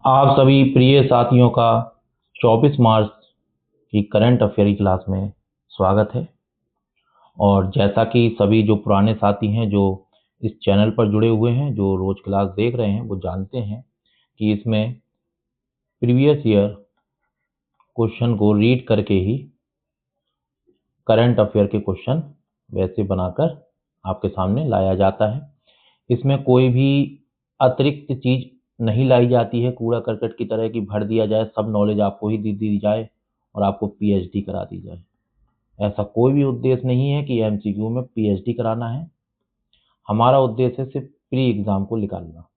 आप सभी प्रिय साथियों का 24 मार्च की करंट अफेयर की क्लास में स्वागत है। और जैसा कि सभी जो पुराने साथी हैं जो इस चैनल पर जुड़े हुए हैं, जो रोज क्लास देख रहे हैं, वो जानते हैं कि इसमें प्रीवियस ईयर क्वेश्चन को रीड करके ही करंट अफेयर के क्वेश्चन वैसे बनाकर आपके सामने लाया जाता है। इसमें कोई भी अतिरिक्त चीज नहीं लाई जाती है, कूड़ा करकट की तरह की भर दिया जाए, सब नॉलेज आपको ही दे दी जाए और आपको पीएचडी करा दी जाए। ऐसा कोई भी उद्देश्य नहीं है कि एमसीक्यू में पीएचडी कराना है। हमारा उद्देश्य है सिर्फ प्री एग्जाम को निकालना।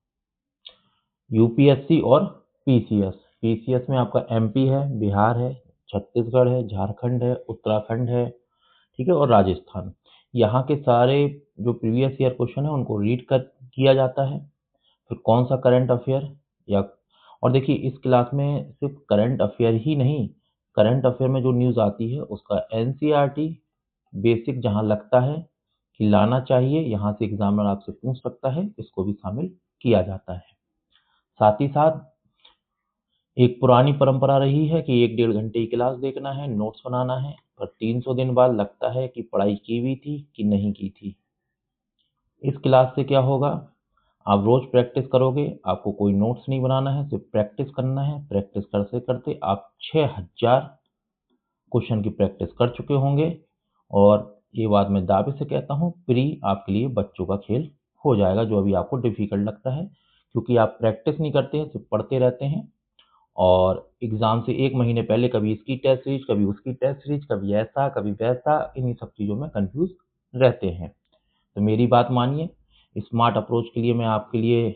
यूपीएससी और पीसीएस। पीसीएस में आपका एमपी है, बिहार है, छत्तीसगढ़ है, झारखंड है, उत्तराखंड है, ठीक है, और राजस्थान। यहाँ के सारे जो प्रीवियस ईयर क्वेश्चन है उनको रीड कर किया जाता है। फिर कौन सा करंट अफेयर या और देखिए इस क्लास में सिर्फ करंट अफेयर ही नहीं, करंट अफेयर में जो न्यूज़ आती है उसका एनसीईआरटी बेसिक जहां लगता है कि लाना चाहिए, यहाँ से एग्जामिनर आपसे पूछ सकता है, इसको भी शामिल किया जाता है। साथ ही साथ एक पुरानी परंपरा रही है कि 1-1.5 घंटे की क्लास देखना है, नोट्स बनाना है, पर 300 दिन बाद लगता है कि पढ़ाई की हुई थी कि नहीं की थी। इस क्लास से क्या होगा, आप रोज प्रैक्टिस करोगे, आपको कोई नोट्स नहीं बनाना है, सिर्फ प्रैक्टिस करना है। प्रैक्टिस करते करते आप 6000 क्वेश्चन की प्रैक्टिस कर चुके होंगे। और ये बात मैं दावे से कहता हूँ, प्री आपके लिए बच्चों का खेल हो जाएगा, जो अभी आपको डिफिकल्ट लगता है, क्योंकि आप प्रैक्टिस नहीं करते हैं, सिर्फ पढ़ते रहते हैं। और एग्जाम से 1 महीने पहले कभी इसकी टेस्ट सीरीज, कभी उसकी टेस्ट सीरीज, कभी ऐसा कभी वैसा, इन्हीं सब चीज़ों में कंफ्यूज रहते हैं। तो मेरी बात मानिए, स्मार्ट अप्रोच के लिए मैं आपके लिए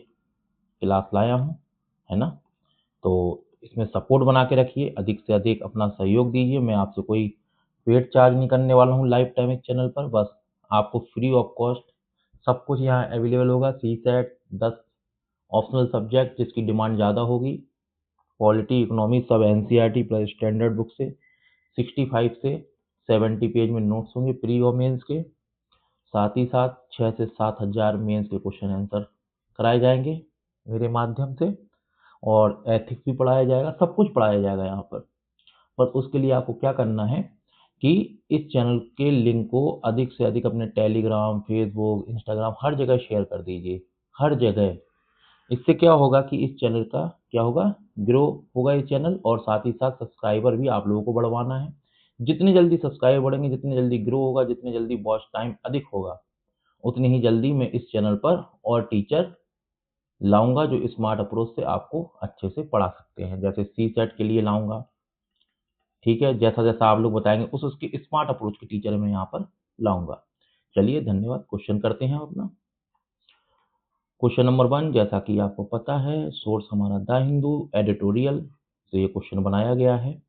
क्लास लाया हूँ, है ना। तो इसमें सपोर्ट बना के रखिए, अधिक से अधिक अपना सहयोग दीजिए। मैं आपसे कोई पेड चार्ज नहीं करने वाला हूँ लाइफ टाइम इस चैनल पर, बस आपको फ्री ऑफ कॉस्ट सब कुछ यहाँ अवेलेबल होगा। सी सेट 10 ऑप्शनल सब्जेक्ट जिसकी डिमांड ज़्यादा होगी, पॉलिटी इकोनॉमी सब एनसीईआरटी प्लस स्टैंडर्ड बुक से 65 से 70 पेज में नोट्स होंगे प्री और मेंस के। साथ ही साथ 6 से 7 हज़ार मेंस के क्वेश्चन आंसर कराए जाएंगे मेरे माध्यम से। और एथिक्स भी पढ़ाया जाएगा, सब कुछ पढ़ाया जाएगा यहाँ पर उसके लिए आपको क्या करना है कि इस चैनल के लिंक को अधिक से अधिक अपने टेलीग्राम, फेसबुक, इंस्टाग्राम हर जगह शेयर कर दीजिए, हर जगह। इससे क्या होगा कि इस चैनल का क्या होगा, ग्रो होगा इस चैनल, और साथ ही साथ सब्सक्राइबर भी आप लोगों को बढ़वाना है। जितनी जल्दी सब्सक्राइबर बढ़ेंगे, जितनी जल्दी ग्रो होगा, जितनी जल्दी वॉच टाइम अधिक होगा, उतनी ही जल्दी मैं इस चैनल पर और टीचर लाऊंगा जो स्मार्ट अप्रोच से आपको अच्छे से पढ़ा सकते हैं। जैसे सी सेट के लिए लाऊंगा, ठीक है, जैसा जैसा आप लोग बताएंगे उस उसके स्मार्ट अप्रोच के टीचर मैं यहाँ पर लाऊंगा। चलिए धन्यवाद। क्वेश्चन करते हैं अपना। क्वेश्चन नंबर 1, जैसा कि आपको पता है, सोर्स हमारा द हिंदू एडिटोरियल से ये क्वेश्चन बनाया गया है,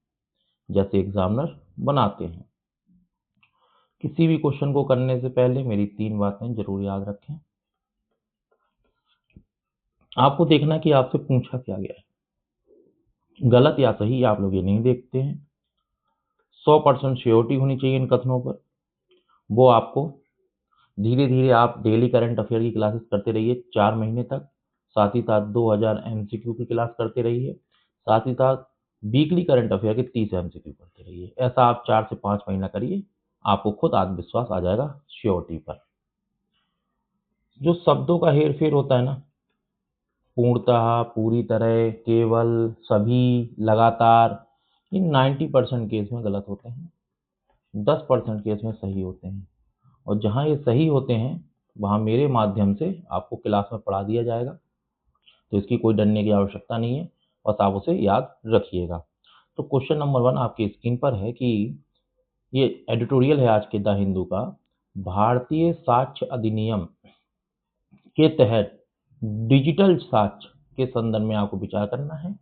जैसे एग्जामिनर बनाते हैं। किसी भी क्वेश्चन को करने से पहले मेरी 3 बातें जरूर याद रखें। आपको देखना कि आपसे पूछा क्या गया है, गलत या सही आप लोग ये नहीं देखते हैं। 100% श्योरिटी होनी चाहिए इन कथनों पर। वो आपको धीरे धीरे आप डेली करंट अफेयर की क्लासेस करते रहिए 4 महीने तक। साथ ही साथ 2000 एमसीक्यू की क्लास करते रहिए। साथ ही साथ वीकली करंट अफेयर के 30 एमसीक्यू करते रहिए। ऐसा आप 4 से 5 महीना करिए, आपको खुद आत्मविश्वास आ जाएगा श्योरिटी पर। जो शब्दों का हेर फेर होता है ना, पूर्णतः, पूरी तरह, केवल, सभी, लगातार, ये 90% केस में गलत होते हैं, 10% केस में सही होते हैं। और जहाँ ये सही होते हैं वहाँ मेरे माध्यम से आपको क्लास में पढ़ा दिया जाएगा, तो इसकी कोई डरने की आवश्यकता नहीं है, बस आप उसे याद रखिएगा। तो क्वेश्चन नंबर 1 आपकी स्क्रीन पर है कि ये एडिटोरियल है आज के द हिंदू का। भारतीय साक्ष्य अधिनियम के तहत डिजिटल साक्ष्य के संदर्भ में आपको विचार करना है।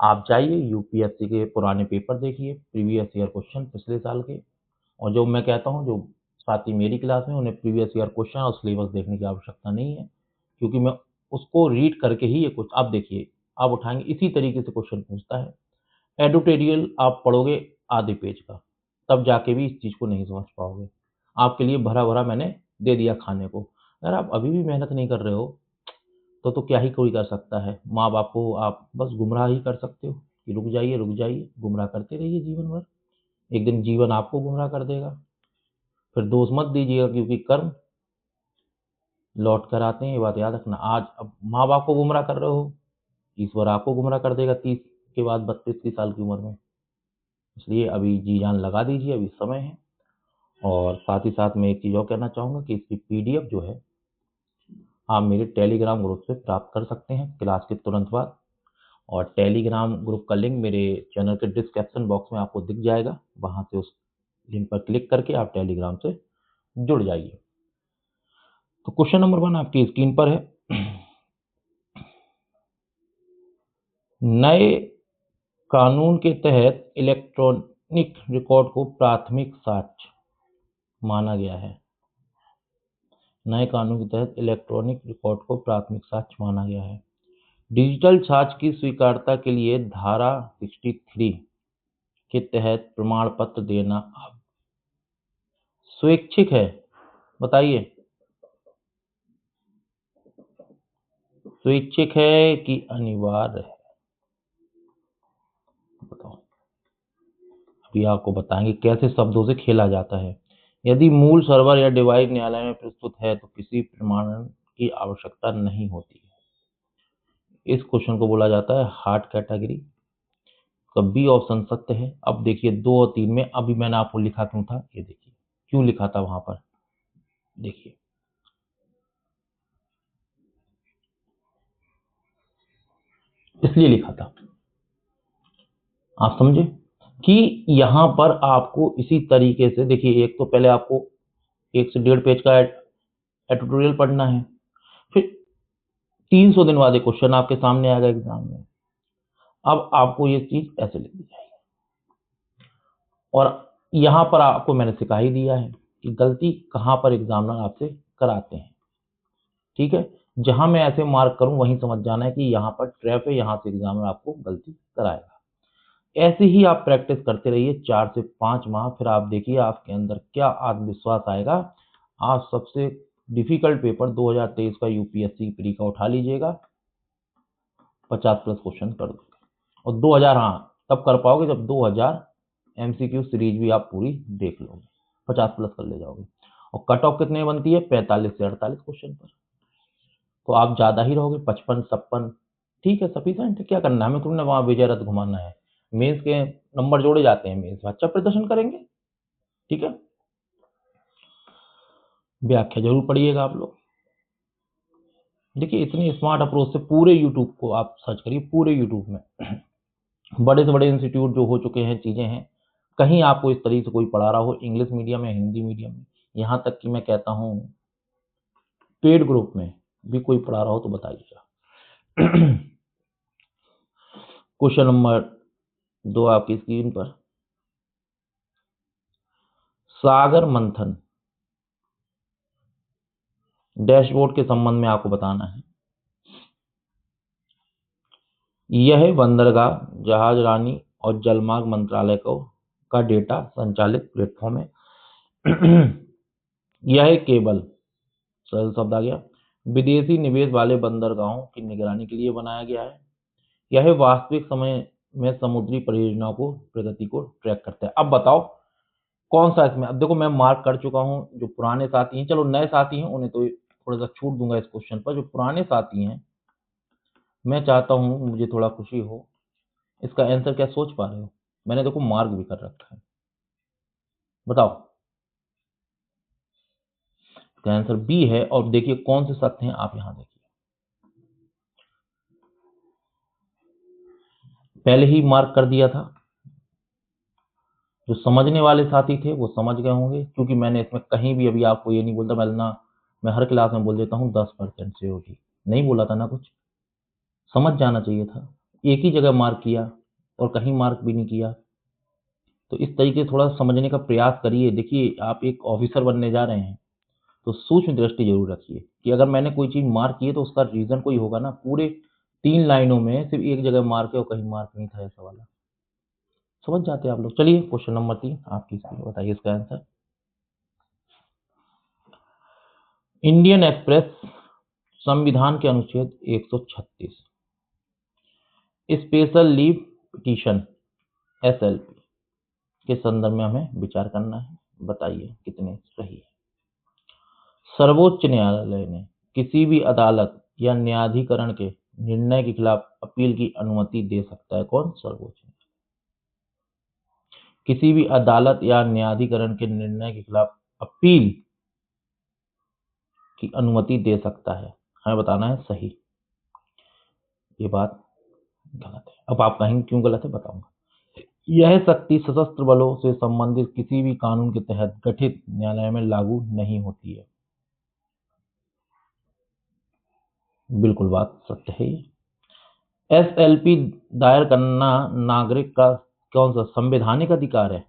आप जाइए यूपीएससी के पुराने पेपर देखिए, प्रीवियस ईयर क्वेश्चन पिछले साल के। और जो मैं कहता हूँ, जो साथी मेरी क्लास में, उन्हें प्रीवियस ईयर क्वेश्चन और सिलेबस देखने की आवश्यकता नहीं है, क्योंकि मैं उसको रीड करके ही ये कुछ आप देखिए, आप उठाएंगे इसी तरीके से क्वेश्चन पूछता है। एडिटोरियल आप पढ़ोगे आधे पेज का, तब जाके भी इस चीज़ को नहीं समझ पाओगे। आपके लिए भरा भरा मैंने दे दिया खाने को। अगर आप अभी भी मेहनत नहीं कर रहे हो तो क्या ही कोई कर सकता है। माँ बाप को आप बस गुमराह ही कर सकते हो कि रुक जाइए, गुमराह करते रहिए जीवन भर। एक दिन जीवन आपको गुमराह कर देगा। फिर दोष मत दीजिएगा, क्योंकि कर्म लौट कर आते हैं, ये बात याद रखना। आज अब माँ बाप को गुमराह कर रहे हो, ईश्वर आपको गुमराह कर देगा 30 के बाद 32 साल की उम्र में। इसलिए अभी जी जान लगा दीजिए, अभी समय है। और साथ ही साथ मैं एक चीज़ और कहना चाहूँगा कि इसकी PDF जो है आप मेरे टेलीग्राम ग्रुप से प्राप्त कर सकते हैं क्लास के तुरंत बाद। और टेलीग्राम ग्रुप का लिंक मेरे चैनल के डिस्क्रिप्शन बॉक्स में आपको दिख जाएगा, वहाँ से उस लिंक पर क्लिक करके आप टेलीग्राम से जुड़ जाइए। तो क्वेश्चन नंबर 1 आपकी स्क्रीन पर है। नए कानून के तहत इलेक्ट्रॉनिक रिकॉर्ड को प्राथमिक साक्ष्य माना गया है। नए कानून के तहत इलेक्ट्रॉनिक रिकॉर्ड को प्राथमिक साक्ष्य माना गया है। डिजिटल साक्ष्य की स्वीकार्यता के लिए धारा 63 के तहत प्रमाण पत्र देना अब स्वैच्छिक है। बताइए, स्वैच्छिक है कि अनिवार्य है? बताओ। अभी आपको बताएंगे कैसे शब्दों से खेला जाता है। यदि मूल सर्वर या डिवाइस न्यायालय में प्रस्तुत है तो किसी प्रमाणन की आवश्यकता नहीं होती है। इस क्वेश्चन को बोला जाता है हार्ड कैटेगरी। तो बी ऑप्शन सत्य है। अब देखिए 2 और 3 में अभी मैंने आपको लिखा क्यों था, ये देखिए क्यों लिखा था वहां पर। देखिए इसलिए लिखा था, आप समझे कि यहां पर आपको इसी तरीके से देखिए, एक तो पहले आपको 1 से 1.5 पेज का एडिटोरियल पढ़ना है, फिर 300 दिन बाद एक क्वेश्चन आपके सामने आएगा एग्जाम में। अब आपको ये चीज ऐसे लिखनी चाहिए। और यहां पर आपको मैंने सिखा ही दिया है कि गलती कहां पर एग्जामिनर आपसे कराते हैं। ठीक है, जहां मैं ऐसे मार्क करूं वहीं समझ जाना है कि यहाँ पर ट्रैप है, यहाँ से एग्जामिनर आपको गलती कराएगा। ऐसे ही आप प्रैक्टिस करते रहिए 4 से 5 माह, फिर आप देखिए आपके अंदर क्या आत्मविश्वास आएगा। आप सबसे डिफिकल्ट पेपर 2023 का यूपीएससी प्री का उठा लीजिएगा, 50+ क्वेश्चन कर दोगे। और 2000 हाँ तब कर पाओगे जब 2000 MCQ सीरीज भी आप पूरी देख लोगे, 50+ कर ले जाओगे। और कट ऑफ कितने बनती है? 45 से 48 क्वेश्चन पर। तो आप ज्यादा ही रहोगे, 55 56। ठीक है, सफिशिएंट है। क्या करना है हमें? तुमने वहां विजय रथ घुमाना है। मेंस के नंबर जोड़े जाते हैं, मेंस में अच्छा प्रदर्शन करेंगे। ठीक है, व्याख्या जरूर पढ़िएगा आप लोग। देखिए इतनी स्मार्ट अप्रोच से पूरे यूट्यूब को आप सर्च करिए, पूरे यूट्यूब में बड़े से बड़े इंस्टीट्यूट जो हो चुके हैं, चीजें हैं, कहीं आपको इस तरीके से कोई पढ़ा रहा हो, इंग्लिश मीडियम या हिंदी मीडियम में, यहाँ तक कि मैं कहता हूँ पेड ग्रुप में भी कोई पढ़ा रहा हो तो बताइएगा। क्वेश्चन नंबर 2 आपकी स्क्रीन पर। सागर मंथन डैशबोर्ड के संबंध में आपको बताना है। यह बंदरगाह, जहाज रानी और जलमार्ग मंत्रालय का डेटा संचालित प्लेटफॉर्म है। यह केवल, सरल शब्द आ गया, विदेशी निवेश वाले बंदरगाहों की निगरानी के लिए बनाया गया है। यह वास्तविक समय में समुद्री परियोजनाओं को प्रगति को ट्रैक करता है। अब बताओ कौन सा इसमें? अब देखो मैं मार्क कर चुका हूं, जो पुराने साथी हैं, चलो नए साथी हैं उन्हें तो थोड़ा सा छूट दूंगा इस क्वेश्चन पर। जो पुराने साथी हैं, मैं चाहता हूं मुझे थोड़ा खुशी हो। इसका आंसर क्या सोच पा रहे हो? मैंने देखो मार्क भी कर रखा है, बताओ। इसका आंसर बी है। और देखिए कौन से सत्य हैं, आप यहां देखिए, पहले ही मार्क कर दिया था। जो समझने वाले साथी थे वो समझ गए होंगे, क्योंकि मैंने इसमें कहीं भी अभी आपको ये नहीं बोलता, मैं हर क्लास में बोल देता हूँ 10% से होगी, नहीं बोला था ना कुछ। समझ जाना चाहिए था, एक ही जगह मार्क किया और कहीं मार्क भी नहीं किया। तो इस तरीके से थोड़ा समझने का प्रयास करिए। देखिए आप एक ऑफिसर बनने जा रहे हैं तो सूक्ष्म दृष्टि जरूर रखिए कि अगर मैंने कोई चीज मार्क की है तो उसका रीजन कोई होगा ना। पूरे 3 लाइनों में सिर्फ एक जगह मार्क है और कहीं मार्क नहीं था, ऐसा वाला। समझ जाते हैं आप लोग। चलिए क्वेश्चन नंबर 3 आपकी स्क्रीन, बताइए इसका आंसर। इंडियन एक्सप्रेस संविधान के अनुच्छेद 136 स्पेशल लीव पिटीशन SLP के संदर्भ में हमें विचार करना है। बताइए कितने सही है। सर्वोच्च न्यायालय ने किसी भी अदालत या न्यायाधिकरण के निर्णय के खिलाफ अपील की अनुमति दे सकता है। कौन? सर्वोच्च न्यायालय किसी भी अदालत या न्यायाधिकरण के निर्णय के खिलाफ अपील की अनुमति दे सकता है। हमें बताना है सही। ये बात गलत है। अब आप कहेंगे क्यों गलत है, बताऊंगा। यह शक्ति सशस्त्र बलों से संबंधित किसी भी कानून के तहत गठित न्यायालय में लागू नहीं होती है। बिल्कुल बात सत्य है। SLP दायर करना नागरिक का कौन सा संवैधानिक अधिकार है?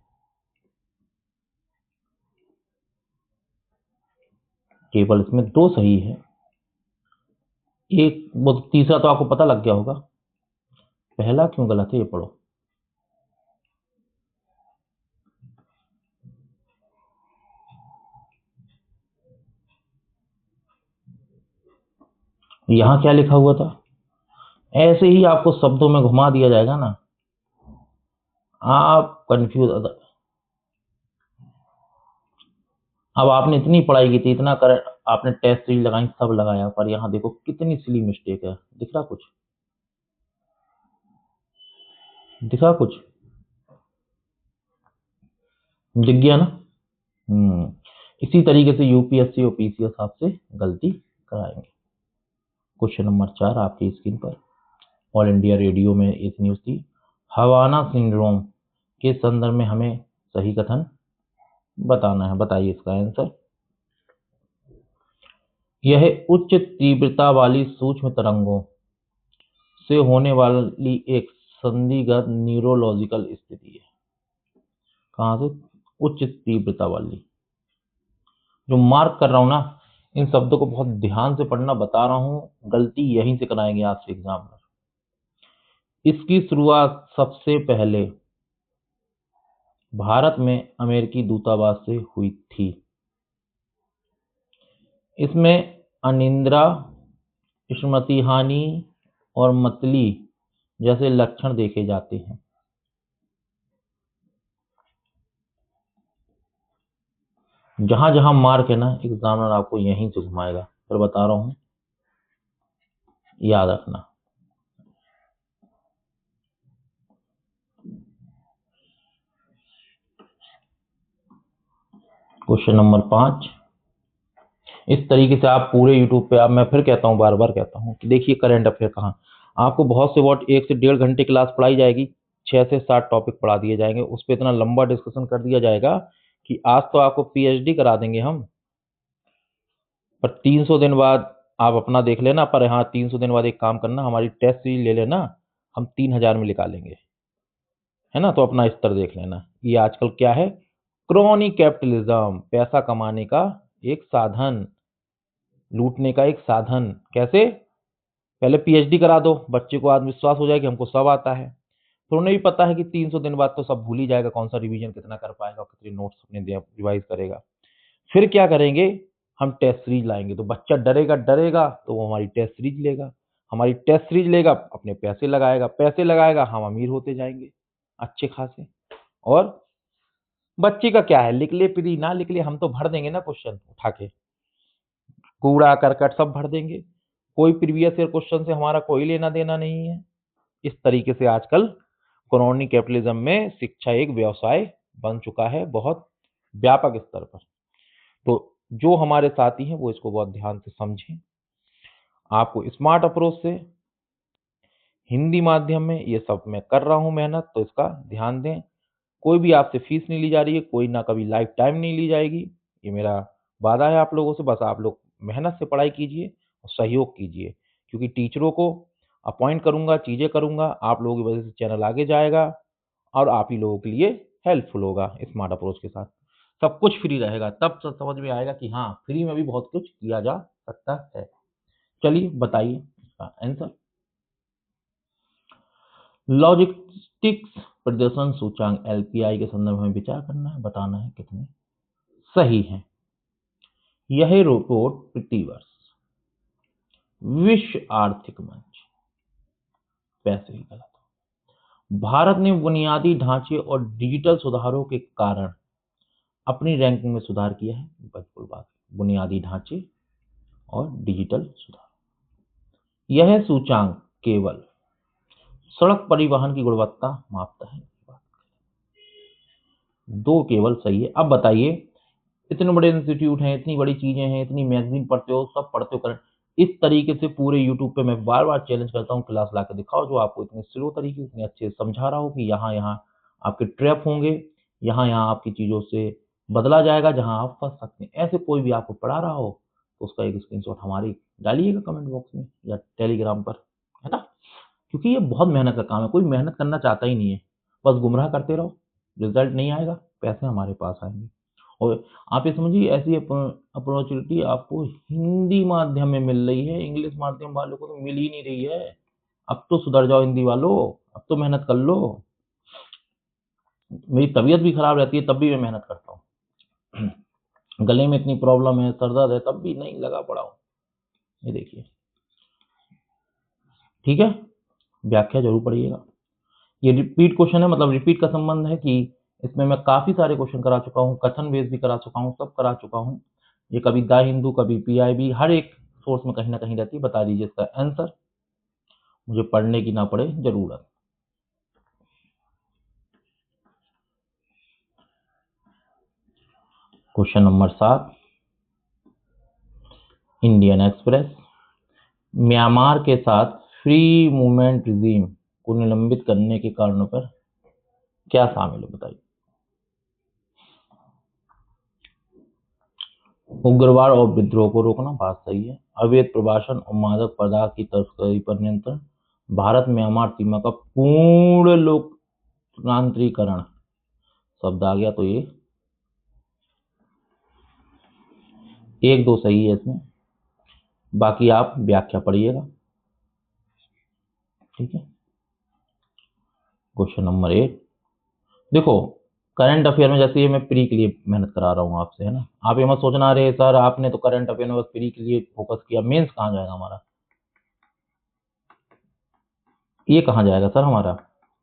केवल इसमें 2 सही है। एक वो तीसरा तो आपको पता लग गया होगा। पहला क्यों गलत है ये पढ़ो। यहां क्या लिखा हुआ था? ऐसे ही आपको शब्दों में घुमा दिया जाएगा ना, आप कंफ्यूज। अब आपने इतनी पढ़ाई की थी, इतना कर आपने टेस्ट सीरीज लगाई, सब लगाया, पर यहाँ देखो कितनी सिली मिस्टेक है। दिख रहा कुछ? दिखा कुछ? दिख गया ना? इसी तरीके से UPSC और PCS आपसे गलती कराएंगे। क्वेश्चन नंबर 4 आपकी स्क्रीन पर ऑल इंडिया रेडियो में एक न्यूज थी। हवाना सिंड्रोम के संदर्भ में हमें सही कथन बताना है। बताइए इसका आंसर। यह उच्च तीव्रता वाली सूक्ष्म तरंगों से होने वाली एक संदिग्ध न्यूरोलॉजिकल स्थिति है। कहां से? उच्च तीव्रता वाली। जो मार्क कर रहा हूं ना, इन शब्दों को बहुत ध्यान से पढ़ना बता रहा हूं, गलती यहीं से कराएंगे आपसे एग्जाम में। इसकी शुरुआत सबसे पहले भारत में अमेरिकी दूतावास से हुई थी। इसमें अनिद्रा, स्मृति हानि और मतली जैसे लक्षण देखे जाते हैं। जहां जहां मार्क है ना, एग्जामिनर आपको यहीं से घुमाएगा। फिर बता रहा हूं, याद रखना। क्वेश्चन नंबर 5 इस तरीके से आप पूरे यूट्यूब पे, आप मैं फिर कहता हूं, बार बार कहता हूं कि देखिए करंट अफेयर कहाँ आपको बहुत से वॉट 1 से 1.5 घंटे क्लास पढ़ाई जाएगी, 6 से 7 टॉपिक पढ़ा दिए जाएंगे, उस पर इतना लंबा डिस्कशन कर दिया जाएगा कि आज तो आपको PhD करा देंगे हम। पर 300 दिन बाद आप अपना देख लेना। पर हाँ, 300 दिन बाद एक काम करना, हमारी टेस्ट सीरीज ले लेना, हम 3000 में निकालेंगे, है ना। तो अपना स्तर देख लेना। ये आजकल क्या है? क्रोनी कैपिटलिज्म, पैसा कमाने का एक साधन, लूटने का एक साधन। कैसे? पहले PhD करा दो, बच्चे को आत्मविश्वास हो जाए कि हमको सब आता है। तो उन्हें भी पता है कि 300 दिन बाद तो सब भूल ही जाएगा, कौन सा रिवीजन कितना कर पाएगा, कितने नोट्स अपने रिवाइज करेगा। फिर क्या करेंगे? हम टेस्ट सीरीज लाएंगे। तो बच्चा डरेगा डरेगा तो वो हमारी टेस्ट सीरीज लेगा, हमारी टेस्ट सीरीज लेगा, अपने पैसे लगाएगा, पैसे लगाएगा, हम अमीर होते जाएंगे अच्छे खासे। और बच्चे का क्या है, लिख ले प्री ना लिख ले, हम तो भर देंगे ना क्वेश्चन उठा के, कूड़ा करकट सब भर देंगे। कोई प्रीवियस ईयर क्वेश्चन से हमारा कोई लेना देना नहीं है। इस तरीके से आजकल क्रोनी कैपिटलिज्म में शिक्षा एक व्यवसाय बन चुका है, बहुत व्यापक स्तर पर। तो जो हमारे साथी हैं वो इसको बहुत ध्यान से समझें। आपको स्मार्ट अप्रोच से हिंदी माध्यम में ये सब मैं कर रहा हूं मेहनत, तो इसका ध्यान दें। कोई भी आपसे फीस नहीं ली जा रही है, कोई ना कभी लाइफ टाइम नहीं ली जाएगी, ये मेरा वादा है आप लोगों से। बस आप लोग मेहनत से पढ़ाई कीजिए और सहयोग कीजिए, क्योंकि टीचरों को अपॉइंट करूंगा, चीजें करूंगा, आप लोगों की वजह से चैनल आगे जाएगा और आप ही लोगों के लिए हेल्पफुल होगा। स्मार्ट अप्रोच के साथ सब कुछ फ्री रहेगा, तब समझ में आएगा कि हाँ, फ्री में भी बहुत कुछ किया जा सकता है। चलिए बताइए इसका आंसर। लॉजिस्टिक्स प्रदर्शन सूचांक LPI के संदर्भ में विचार करना है। बताना है कितने सही है। यह रिपोर्ट प्रति वर्ष विश्व आर्थिक मंच, पैसे ही गलत। भारत ने बुनियादी ढांचे और डिजिटल सुधारों के कारण अपनी रैंकिंग में सुधार किया है, बिल्कुल बात। बुनियादी ढांचे और डिजिटल सुधार, यह सूचांक केवल सड़क परिवहन की गुणवत्ता मापता है। दो केवल सही है। अब बताइए, इतने बड़े इंस्टीट्यूट हैं, इतनी बड़ी चीजें हैं, इतनी मैगजीन पढ़ते हो, सब पढ़ते हो, करंट इस तरीके से पूरे यूट्यूब पे मैं बार बार चैलेंज करता हूँ, क्लास ला के दिखाओ जो आपको इतने स्लो तरीके इतने अच्छे से समझा रहा हो कि यहाँ यहाँ आपके ट्रैप होंगे, यहाँ यहाँ आपकी चीजों से बदला जाएगा, जहाँ आप फंस सकते हैं। ऐसे कोई भी आपको पढ़ा रहा हो तो उसका एक स्क्रीनशॉट हमारी डालिएगा कमेंट बॉक्स में या टेलीग्राम पर, है ना। क्योंकि ये बहुत मेहनत का काम है, कोई मेहनत करना चाहता ही नहीं है, बस गुमराह करते रहो, रिजल्ट नहीं आएगा, पैसे हमारे पास आएंगे। और आप ये समझिए, ऐसी अपॉर्चुनिटी आपको हिंदी माध्यम में मिल रही है, इंग्लिश माध्यम वालों को तो मिल ही नहीं रही है। अब तो सुधर जाओ हिंदी वालों, अब तो मेहनत कर लो। मेरी तबीयत भी खराब रहती है तब भी मैं मेहनत करता हूँ। गले में इतनी प्रॉब्लम है, सर दर्द है, तब भी नहीं लगा पड़ा हूँ। ये देखिए, ठीक है, व्याख्या जरूर पढ़िएगा। ये रिपीट क्वेश्चन है, मतलब रिपीट का संबंध है कि इसमें मैं काफी सारे क्वेश्चन करा चुका हूँ, कथन बेस भी करा चुका हूँ, सब करा चुका हूँ। ये कभी द हिंदू, कभी पीआईबी, हर एक सोर्स में कहीं ना कहीं रहती है। बता दीजिए इसका आंसर, मुझे पढ़ने की ना पड़े जरूरत। Question number 7, Indian express, Myanmar के साथ फ्री मूवमेंट रिजीम को निलंबित करने के कारणों पर क्या शामिल है, बताइए। उग्रवाद और विद्रोह को रोकना, बात सही है। अवैध प्रवासन और मादक पदार्थ की तस्करी पर नियंत्रण, भारत म्यांमार सीमा का पूर्ण लोकतांत्रिकरण शब्द आ गया, तो ये 1-2 सही है इसमें, बाकी आप व्याख्या पढ़िएगा, ठीक है। क्वेश्चन नंबर 8, देखो करंट अफेयर में, जैसे ये मैं प्री के लिए मेहनत करा रहा हूँ आपसे, है ना। आप ये मत सोचना रहे सर आपने तो करंट अफेयर में बस प्री के लिए फोकस किया, मेंस कहाँ जाएगा हमारा, ये कहाँ जाएगा सर हमारा।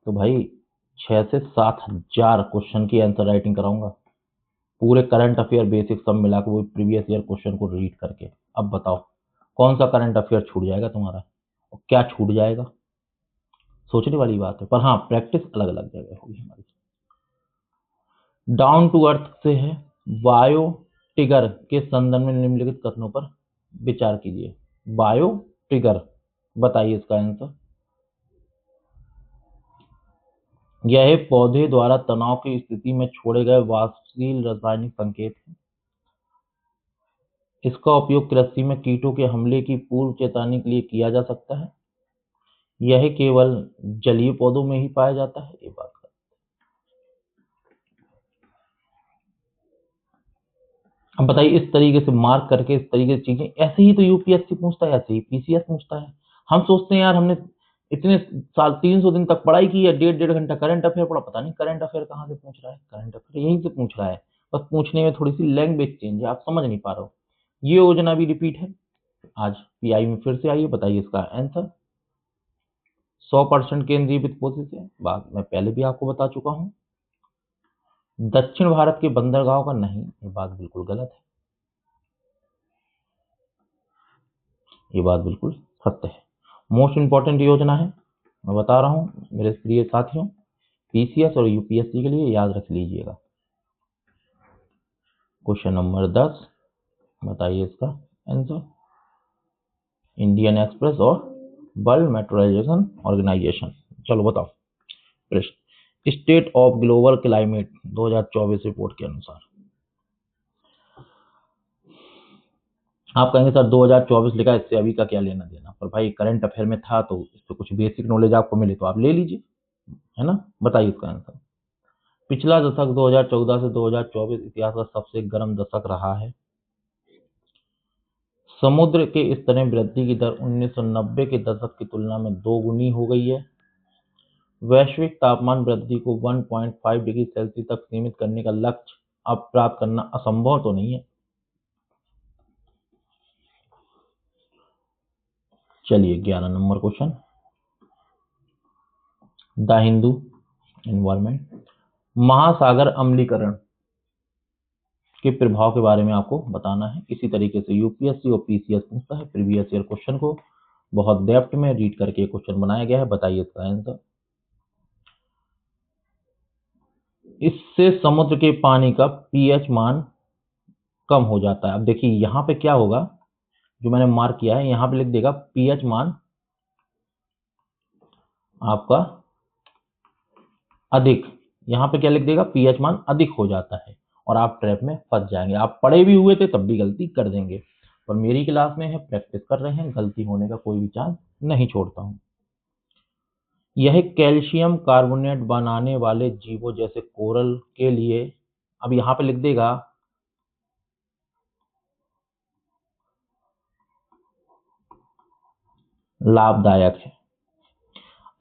तो भाई 6 से 7 हजार क्वेश्चन की आंसर राइटिंग कराऊंगा, पूरे करंट अफेयर बेसिक सब मिला के, वो प्रीवियस ईयर क्वेश्चन को रीड करके। अब बताओ कौन सा करंट अफेयर छूट जाएगा तुम्हारा और क्या छूट जाएगा, सोचने वाली बात है। पर हाँ, प्रैक्टिस अलग अलग जगह होगी हमारी। डाउन टू अर्थ से है, बायो टिगर के संदर्भ में निम्नलिखित कथनों पर विचार कीजिए। बायो टिगर, बताइए इसका आंसर। यह पौधे द्वारा तनाव की स्थिति में छोड़े गए वाष्पशील रासायनिक संकेत है। इसका उपयोग कृषि में कीटों के हमले की पूर्व चेतावनी के लिए किया जा सकता है। यह केवल जलीय पौधों में ही पाया जाता है, ये बात का। अब बताइए, इस तरीके से मार्क करके, इस तरीके से चीजें, ऐसे ही तो यूपीएससी पूछता है, ऐसे ही पीसीएस पूछता है। हम सोचते हैं यार हमने इतने साल 300 दिन तक पढ़ाई की है, 1.5 घंटा करंट अफेयर पढ़ा, पता नहीं करंट अफेयर कहाँ से पूछ रहा है। करंट अफेयर यहीं से पूछ रहा है, बस पूछने में थोड़ी सी लैंग्वेज चेंज है, आप समझ नहीं पा रहे हो। ये योजना भी रिपीट है, आज पीआई में फिर से आई है, बताइए इसका आंसर। 100% केंद्रीय वित्त पोषित है, बात मैं पहले भी आपको बता चुका हूं। दक्षिण भारत के बंदरगाहों का नहीं, ये बात बिल्कुल गलत है, ये बात बिल्कुल सत्य है। मोस्ट इंपॉर्टेंट योजना है, मैं बता रहा हूं मेरे प्रिय साथियों, पीसीएस और यूपीएससी के लिए याद रख लीजिएगा। क्वेश्चन नंबर 10, बताइए इसका आंसर। इंडियन एक्सप्रेस और वर्ल्ड मेट्रोलॉजिकल ऑर्गेनाइजेशन, चलो बताओ प्रश्न। State of global climate 2024 report के अनुसार, आप कहेंगे सर 2024 लिखा, इससे अभी का क्या लेना देना, पर भाई करंट अफेयर में था तो इस पर कुछ बेसिक नॉलेज आपको मिले तो आप ले लीजिए, है ना। बताइए इसका आंसर। पिछला दशक 2014 से 2024 इतिहास का सबसे गर्म दशक रहा है। समुद्र के स्तर में वृद्धि की दर 1990 के दशक की तुलना में 2 गुनी हो गई है। वैश्विक तापमान वृद्धि को 1.5 डिग्री सेल्सियस तक सीमित करने का लक्ष्य अब प्राप्त करना असंभव तो नहीं है। चलिए 11 number question, the Hindu environment, महासागर अम्लीकरण के प्रभाव के बारे में आपको बताना है। इसी तरीके से यूपीएससी और पीसीएस पूछता है प्रीवियस ईयर क्वेश्चन को बहुत डेप्थ में रीड करके क्वेश्चन बनाया गया है। बताइए इसका आंसर। इससे समुद्र के पानी का पीएच मान कम हो जाता है। अब देखिए यहां पे क्या होगा, जो मैंने मार्क किया है यहां पे लिख देगा पीएच मान आपका अधिक, यहां पे क्या लिख देगा पीएच मान अधिक हो जाता है और आप ट्रैप में फंस जाएंगे। आप पढ़े भी हुए थे तब भी गलती कर देंगे, पर मेरी क्लास में है, प्रैक्टिस कर रहे हैं, गलती होने का कोई भी चांस नहीं छोड़ता हूं। यह कैल्शियम कार्बोनेट बनाने वाले जीवों जैसे कोरल के लिए, अब यहां पे लिख देगा लाभदायक है।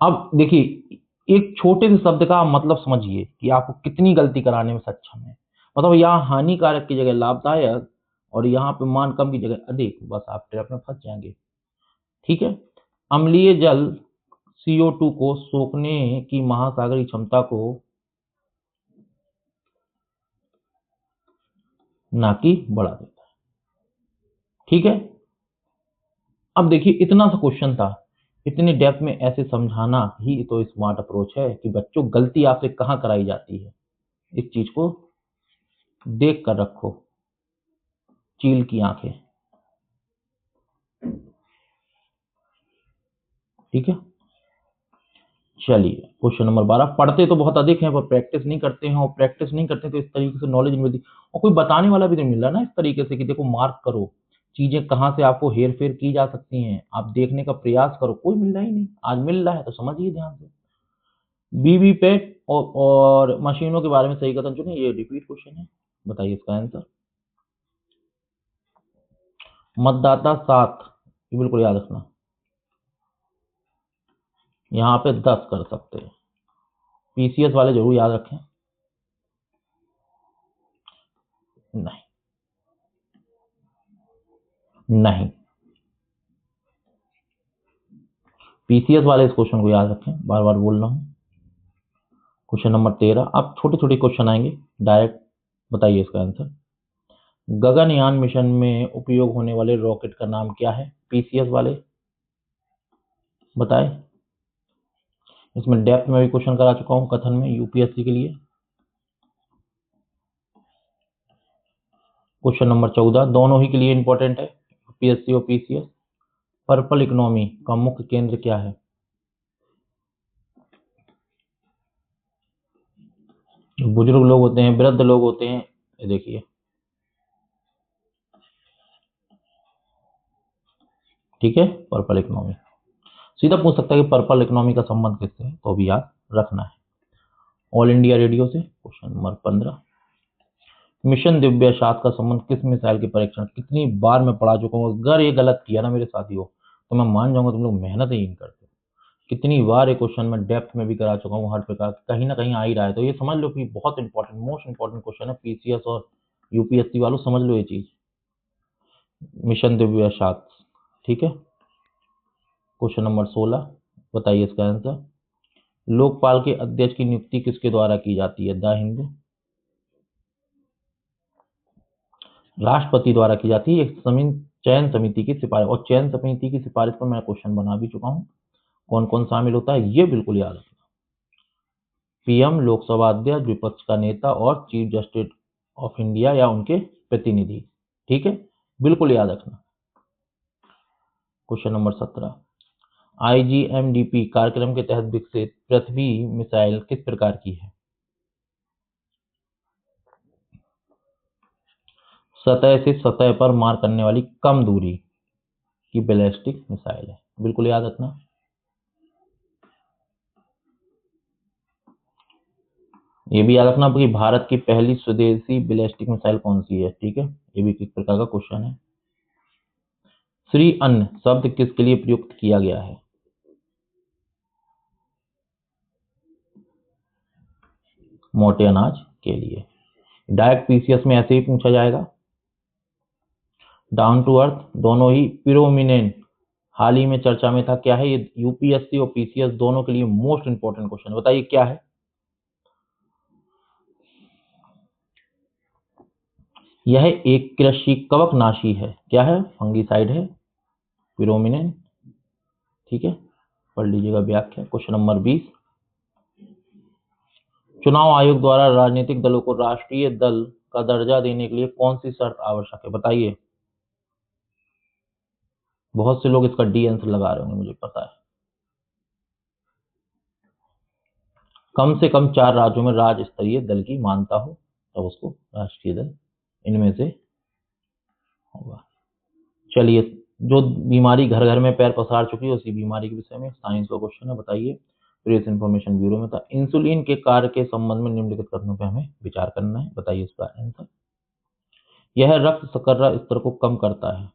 अब देखिए एक छोटे से शब्द का मतलब समझिए कि आपको कितनी गलती कराने में सक्षम है। मतलब यहाँ हानिकारक की जगह लाभदायक और यहाँ पे मान कम की जगह अधिक, बस आप ट्रैप में फंस जाएंगे। ठीक है, अम्लीय जल CO2 को सोखने की महासागरीय क्षमता को ना कि बढ़ा देता है। ठीक है, अब देखिए इतना सा क्वेश्चन था, इतनी डेप्थ में ऐसे समझाना ही तो स्मार्ट अप्रोच है कि बच्चों गलती आपसे कहाँ कराई जाती है, इस चीज को देख कर रखो, चील की आंखें। ठीक है, चलिए क्वेश्चन नंबर 12, पढ़ते तो बहुत अधिक हैं पर प्रैक्टिस नहीं करते हैं, और प्रैक्टिस नहीं करते तो इस तरीके से नॉलेज मिलती और कोई बताने वाला भी नहीं मिल रहा ना इस तरीके से कि देखो मार्क करो, चीजें कहाँ से आपको हेर फेर की जा सकती हैं, आप देखने का प्रयास करो, कोई मिल रहा ही नहीं। आज मिल रहा है तो समझिए ध्यान से। वीवीपैट और मशीनों के बारे में सही कथन चुनिए, ये रिपीट क्वेश्चन है, बताइए इसका आंसर। मतदाता 7, ये बिल्कुल याद रखना, यहाँ पे 10 कर सकते हैं, पीसीएस वाले जरूर याद रखें। नहीं नहीं, पीसीएस वाले इस क्वेश्चन को याद रखें, बार बार बोल रहा हूं। क्वेश्चन नंबर 13, अब छोटे छोटे क्वेश्चन आएंगे डायरेक्ट, बताइए इसका आंसर। गगनयान मिशन में उपयोग होने वाले रॉकेट का नाम क्या है, पीसीएस वाले बताए। इसमें डेप्थ में भी क्वेश्चन करा चुका हूं कथन में यूपीएससी के लिए। क्वेश्चन नंबर 14 दोनों ही के लिए इंपॉर्टेंट है, यूपीएससी और पीसीएस। पर्पल इकोनॉमी का मुख्य केंद्र क्या है, बुजुर्ग लोग होते हैं, वृद्ध लोग होते हैं, ये देखिए। ठीक है, पर्पल इकोनॉमी सीधा पूछ सकता है कि पर्पल इकोनॉमी का संबंध किससे है, तो भी याद रखना है। ऑल इंडिया रेडियो से क्वेश्चन नंबर 15, मिशन दिव्य सात का संबंध किस मिसाइल के परीक्षण, कितनी बार मैं पढ़ा चुका हूँ, अगर ये गलत किया ना मेरे साथियों तो मैं मान जाऊंगा तुम लोग मेहनत ही नहीं करते। कितनी बार ये क्वेश्चन मैं डेप्थ में भी करा चुका हूँ, हर प्रकार कहीं ना कहीं आ ही रहा है, तो ये समझ लो कि बहुत इंपॉर्टेंट मोस्ट इंपॉर्टेंट क्वेश्चन है पीसीएस और यूपीएससी वालों, समझ लो ये चीज, मिशन दिव्य सात। ठीक है, क्वेश्चन नंबर 16, बताइए इसका आंसर। लोकपाल के अध्यक्ष की नियुक्ति किसके द्वारा की जाती है, द हिंदू। राष्ट्रपति द्वारा की जाती है, एक चयन समिति की सिफारिश, और चयन समिति की सिफारिश पर मैं क्वेश्चन बना भी चुका हूं, कौन कौन शामिल होता है ये बिल्कुल याद रखना। पीएम, लोकसभा अध्यक्ष, विपक्ष का नेता और चीफ जस्टिस ऑफ इंडिया या उनके प्रतिनिधि। ठीक है, बिल्कुल याद रखना। क्वेश्चन नंबर 17, आईजीएमडीपी कार्यक्रम के तहत विकसित पृथ्वी मिसाइल किस प्रकार की है, सतह से सतह पर मार करने वाली कम दूरी की बैलिस्टिक मिसाइल है, बिल्कुल याद रखना। ये भी याद रखना कि भारत की पहली स्वदेशी बैलिस्टिक मिसाइल कौन सी है। ठीक है, ये भी किस प्रकार का क्वेश्चन है। श्री अन्न शब्द किसके लिए प्रयुक्त किया गया है, मोटे अनाज के लिए। डायरेक्ट पीसीएस में ऐसे ही पूछा जाएगा। डाउन टू अर्थ दोनों ही प्रोमिनेंट हाल ही में चर्चा में था, क्या है ये? यूपीएससी और पीसीएस दोनों के लिए मोस्ट इंपॉर्टेंट क्वेश्चन है, बताइए क्या है? यह एक कृषि कवकनाशी है। क्या है? फंगीसाइड है, पिरोमिनेन। ठीक है, पढ़ लीजिएगा व्याख्या। क्वेश्चन नंबर 20, चुनाव आयोग द्वारा राजनीतिक दलों को राष्ट्रीय दल का दर्जा देने के लिए कौन सी शर्त आवश्यक है, बताइए? बहुत से लोग इसका डी आंसर लगा रहे होंगे, मुझे पता है। कम से कम 4 राज्यों में राज्य स्तरीय दल की मान्यता हो, तब उसको राष्ट्रीय दल इनमें से होगा। चलिए, जो बीमारी घर घर में पैर पसार चुकी है उसी बीमारी के विषय में साइंस का क्वेश्चन है, बताइए। प्रेस इंफॉर्मेशन ब्यूरो में था, इंसुलिन के कार्य के संबंध में निम्नलिखित कथनों पर हमें विचार करना है, बताइए इसका आंसर। यह रक्त शर्करा स्तर को कम करता है।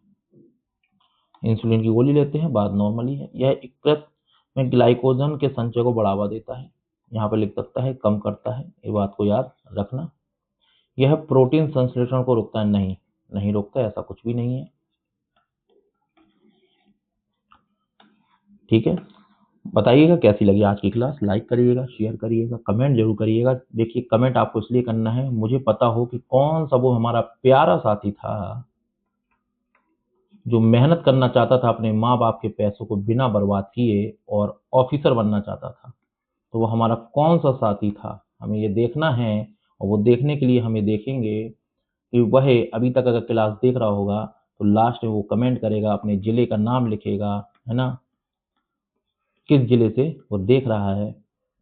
इंसुलिन की गोली लेते हैं, बात नॉर्मली है। यह यकृत में ग्लाइकोजन के संचय को बढ़ावा देता है, यहाँ पे लिख सकता है कम करता है, ये बात को याद रखना। यह प्रोटीन संश्लेषण को रोकता है, नहीं, नहीं रोकता, ऐसा कुछ भी नहीं है। ठीक है, बताइएगा कैसी लगी आज की क्लास, लाइक करिएगा, शेयर करिएगा, कमेंट जरूर करिएगा। देखिए, कमेंट आपको इसलिए करना है, मुझे पता हो कि कौन सा वो हमारा प्यारा साथी था जो मेहनत करना चाहता था, अपने माँ बाप के पैसों को बिना बर्बाद किए और ऑफिसर बनना चाहता था। तो वो हमारा कौन सा साथी था, हमें ये देखना है। और वो देखने के लिए हमें देखेंगे कि वह अभी तक अगर क्लास देख रहा होगा तो लास्ट में वो कमेंट करेगा, अपने जिले का नाम लिखेगा, है ना, किस जिले से वो देख रहा है,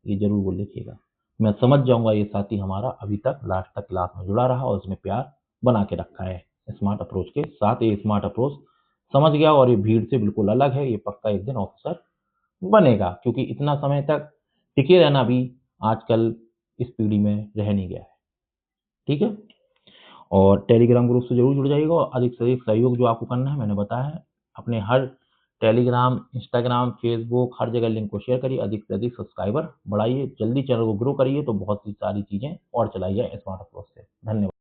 ये जरूर वो लिखेगा। मैं समझ जाऊंगा ये साथी हमारा अभी तक लास्ट तक क्लास में जुड़ा रहा और उसने प्यार बना के रखा है स्मार्ट अप्रोच के साथ। ये स्मार्ट अप्रोच समझ गया और ये भीड़ से बिल्कुल अलग है, ये पक्का एक दिन ऑफिसर बनेगा, क्योंकि इतना समय तक टिके रहना भी आजकल इस पीढ़ी में रह नहीं गया है। ठीक है, और टेलीग्राम ग्रुप से जरूर जुड़ जाइएगा और अधिक से अधिक सहयोग जो आपको करना है मैंने बताया है, अपने हर टेलीग्राम, इंस्टाग्राम, फेसबुक, हर जगह लिंक को शेयर करिए, अधिक से अधिक सब्सक्राइबर बढ़ाइए, जल्दी चैनल को ग्रो करिए तो बहुत सी सारी चीज़ें और चलाई जाए स्मार्ट अप्रोच से। धन्यवाद।